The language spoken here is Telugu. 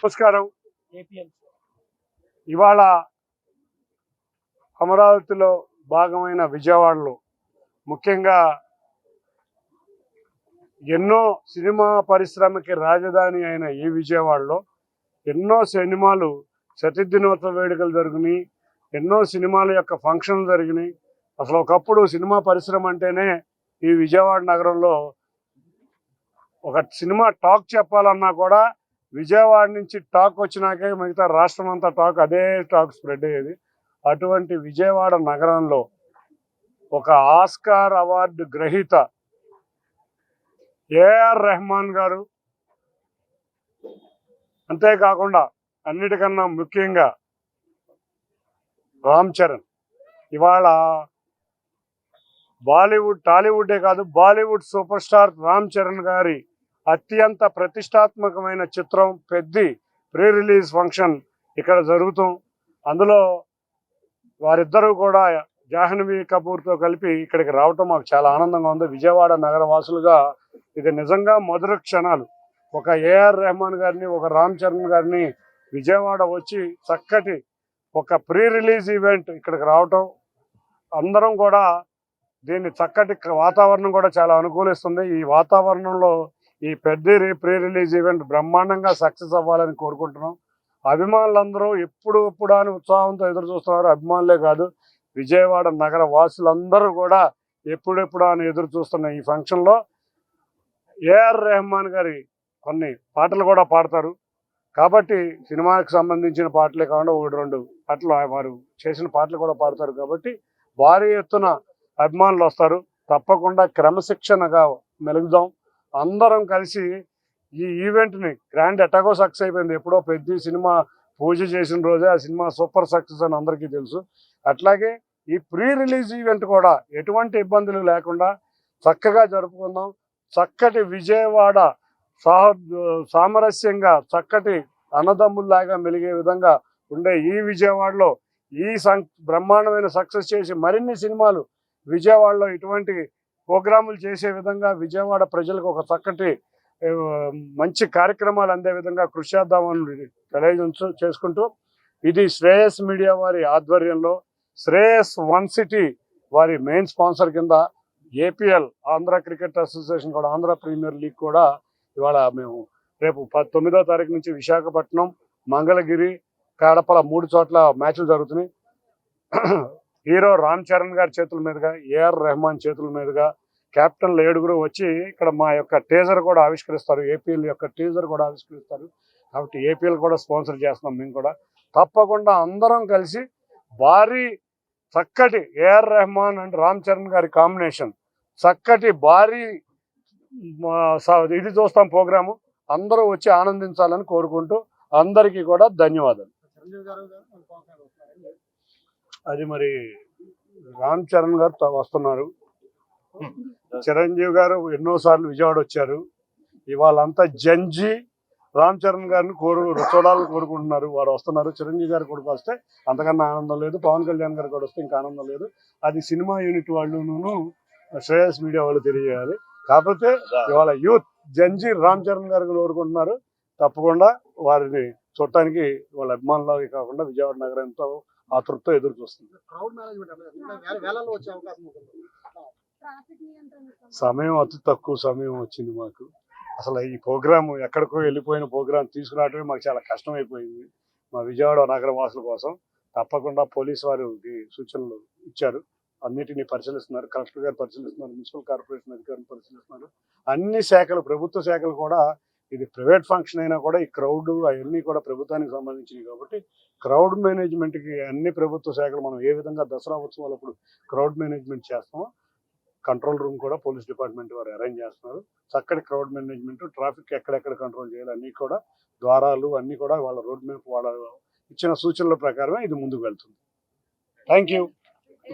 నమస్కారం. ఇవాళ అమరావతిలో భాగమైన విజయవాడలో ముఖ్యంగా ఎన్నో సినిమా పరిశ్రమకి రాజధాని అయిన ఈ విజయవాడలో ఎన్నో సినిమాలు శతదినోత్సవ వేడుకలు జరిగినాయి. ఎన్నో సినిమాల యొక్క ఫంక్షన్లు జరిగినాయి. అసలు ఒకప్పుడు సినిమా పరిశ్రమ అంటేనే ఈ విజయవాడ నగరంలో ఒక సినిమా టాక్ చెప్పాలన్నా కూడా విజయవాడ నుంచి టాక్ వచ్చినాకే మిగతా రాష్ట్రం అంతా టాక్ అదే టాక్ స్ప్రెడ్ అయ్యేది. అటువంటి విజయవాడ నగరంలో ఒక ఆస్కార్ అవార్డు గ్రహీత ఏఆర్ రెహమాన్ గారు, అంతేకాకుండా అన్నిటికన్నా ముఖ్యంగా రామ్ చరణ్, ఇవాళ బాలీవుడ్ టాలీవుడే కాదు బాలీవుడ్ సూపర్ స్టార్ రామ్ చరణ్ గారి అత్యంత ప్రతిష్టాత్మకమైన చిత్రం పెద్ది ప్రీ రిలీజ్ ఫంక్షన్ ఇక్కడ జరుగుతాం. అందులో వారిద్దరూ కూడా జాహ్నవి కపూర్తో కలిపి ఇక్కడికి రావటం మాకు చాలా ఆనందంగా ఉంది. విజయవాడ నగర వాసులుగా ఇది నిజంగా మధుర క్షణాలు. ఒక ఏఆర్ రెహమాన్ గారిని, ఒక రామ్ చరణ్ గారిని విజయవాడ వచ్చి చక్కటి ఒక ప్రీ రిలీజ్ ఈవెంట్ ఇక్కడికి రావటం, అందరం కూడా దీన్ని చక్కటి వాతావరణం కూడా చాలా అనుకూలిస్తుంది. ఈ వాతావరణంలో ఈ పెద్ద ప్రీ రిలీజ్ ఈవెంట్ బ్రహ్మాండంగా సక్సెస్ అవ్వాలని కోరుకుంటున్నాం. అభిమానులందరూ ఎప్పుడు అని ఉత్సాహంతో ఎదురు చూస్తున్నారు. అభిమానులే కాదు, విజయవాడ నగర వాసులందరూ కూడా ఎప్పుడెప్పుడు అని ఎదురు చూస్తున్న ఈ ఫంక్షన్లో ఏఆర్ రెహమాన్ గారి కొన్ని పాటలు కూడా పాడతారు. కాబట్టి సినిమాకి సంబంధించిన పాటలే కాకుండా ఒకటి రెండు పాటలు వారు చేసిన పాటలు కూడా పాడతారు. కాబట్టి భారీ ఎత్తున అభిమానులు వస్తారు. తప్పకుండా క్రమశిక్షణగా మెలుగుదాం. అందరం కలిసి ఈ ఈవెంట్ని గ్రాండ్ ఎటాగో సక్సెస్ అయిపోయింది. ఎప్పుడో పెద్ద సినిమా పూజ చేసిన రోజే ఆ సినిమా సూపర్ సక్సెస్ అని అందరికీ తెలుసు. అట్లాగే ఈ ప్రీ రిలీజ్ ఈవెంట్ కూడా ఎటువంటి ఇబ్బందులు లేకుండా చక్కగా జరుపుకుందాం. చక్కటి విజయవాడ సామరస్యంగా చక్కటి అన్నదమ్ముల్లాగా మెలిగే విధంగా ఉండే ఈ విజయవాడలో ఈ బ్రహ్మాండమైన సక్సెస్ చేసి మరిన్ని సినిమాలు విజయవాడలో ఇటువంటి ప్రోగ్రాములు చేసే విధంగా విజయవాడ ప్రజలకు ఒక చక్కటి మంచి కార్యక్రమాలు అందే విధంగా కృషి చేద్దామని చేసుకుంటూ ఇది శ్రేయస్ మీడియా వారి ఆధ్వర్యంలో శ్రేయస్ వన్ సిటీ వారి మెయిన్ స్పాన్సర్ కింద ఏపీఎల్ ఆంధ్ర క్రికెట్ అసోసియేషన్ కూడా ఆంధ్ర ప్రీమియర్ లీగ్ కూడా ఇవాళ మేము రేపు 9వ తారీఖు నుంచి విశాఖపట్నం, మంగళగిరి, కడపల 3 చోట్ల మ్యాచ్లు జరుగుతున్నాయి. హీరో రామ్ చరణ్ గారి చేతుల మీదుగా, ఏఆర్ రెహమాన్ చేతుల మీదుగా కెప్టెన్లు 7 వచ్చి ఇక్కడ మా యొక్క టీజర్ కూడా ఆవిష్కరిస్తారు. ఏపీఎల్ యొక్క టీజర్ కూడా ఆవిష్కరిస్తారు. కాబట్టి ఏపీఎల్ కూడా స్పాన్సర్ చేస్తున్నాం. మేము కూడా తప్పకుండా అందరం కలిసి భారీ చక్కటి ఏఆర్ రెహమాన్ అండ్ రామ్ చరణ్ గారి కాంబినేషన్ చక్కటి భారీ ఇది చూస్తాం ప్రోగ్రాము. అందరూ వచ్చి ఆనందించాలని కోరుకుంటూ అందరికీ కూడా ధన్యవాదాలు. అది మరి రామ్ చరణ్ గారు వస్తున్నారు. చిరంజీవి గారు ఎన్నోసార్లు విజయవాడ వచ్చారు. ఇవాళంతా జంజీ రామ్ చరణ్ గారిని చూడాలని కోరుకుంటున్నారు. వారు వస్తున్నారు. చిరంజీవి గారు కొడుకు వస్తే అంతకన్నా ఆనందం లేదు. పవన్ కళ్యాణ్ గారు కూడా వస్తే ఇంకా ఆనందం లేదు. అది సినిమా యూనిట్ వాళ్ళను శ్రేయస్ మీడియా వాళ్ళు తెలియజేయాలి. కాకపోతే ఇవాళ యూత్ జంజీ రామ్ చరణ్ గారిని కోరుకుంటున్నారు. తప్పకుండా వారిని చూడటానికి వాళ్ళ అభిమానులే కాకుండా విజయవాడ నగరం ఎంతో ఆతృతతో ఎదురు చూస్తుంది. సమయం అతి తక్కువ సమయం వచ్చింది మాకు. అసలు ఈ ప్రోగ్రాం ఎక్కడికో వెళ్ళిపోయిన ప్రోగ్రాం తీసుకురావడమే మాకు చాలా కష్టం అయిపోయింది. మా విజయవాడ నగర వాసుల కోసం తప్పకుండా పోలీసు వారు సూచనలు ఇచ్చారు. అన్నిటినీ పరిశీలిస్తున్నారు. కలెక్టర్ గారు పరిశీలిస్తున్నారు. మున్సిపల్ కార్పొరేషన్ అధికారులు పరిశీలిస్తున్నారు. అన్ని శాఖలు, ప్రభుత్వ శాఖలు కూడా, ఇది ప్రైవేట్ ఫంక్షన్ అయినా కూడా ఈ క్రౌడ్ అవన్నీ కూడా ప్రభుత్వానికి సంబంధించినవి. కాబట్టి క్రౌడ్ మేనేజ్మెంట్కి అన్ని ప్రభుత్వ శాఖలు మనం ఏ విధంగా దసరా ఉత్సవాలప్పుడు క్రౌడ్ మేనేజ్మెంట్ చేస్తామో కంట్రోల్ రూమ్ కూడా పోలీస్ డిపార్ట్మెంట్ వారు అరేంజ్ చేస్తున్నారు. చక్కటి క్రౌడ్ మేనేజ్మెంట్, ట్రాఫిక్ ఎక్కడెక్కడ కంట్రోల్ చేయాలి అన్నీ కూడా, ద్వారాలు అన్నీ కూడా వాళ్ళ రోడ్ మ్యాప్ వాళ్ళ ఇచ్చిన సూచనల ప్రకారమే ఇది ముందుకు వెళ్తుంది. Thank you.